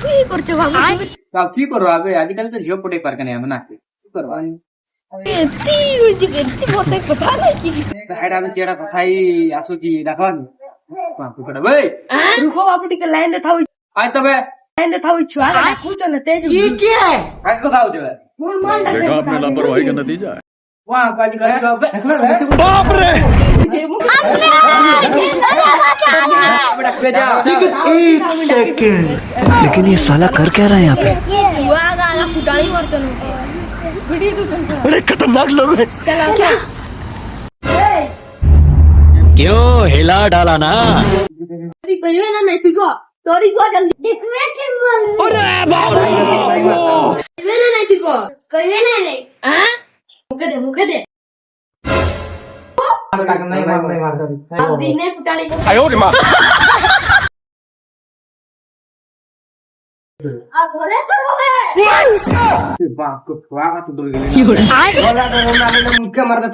কি করছো বাবু তুমি তাও কি করবো আবে আজকাল তো ঝিও পড়ে পার কেন আমি না কি করবো এতি হইছে এতি বলতে কথা নাই কি হেড আমি কেডা কথাই আসো কি দেখো বাপু কড়া ভাই रुको बाबू टिके लाइन रे थाउ আই তবে लाइन रे थाउ छुआ कुछ न तेज ये क्या है কাজ কথা হচ্ছে मोर मान देखा आपने लापरवाही का नतीजा है। वाह काज করে बाप रे एक सेकंड लेकिन ये साला कर क्या रहा है यहाँ पे छुआ गाला फुटाणी मार चलो वीडियो तू चल अरे खतरनाक लोग हैं चला चल क्यों हिला डाला ना तोरी कहवे ना नहीं तुको तोरी को जल्दी देखवे के मन अरे बाप रे कहवे ना नहीं तुको कहवे ना नहीं हां मुके दे अब दीने फुटाणी को आयो रे मां अब भले करो बे বাপ কো খোয়া তো দূর গেলে কি হলো বলা তো না মুখে মার দে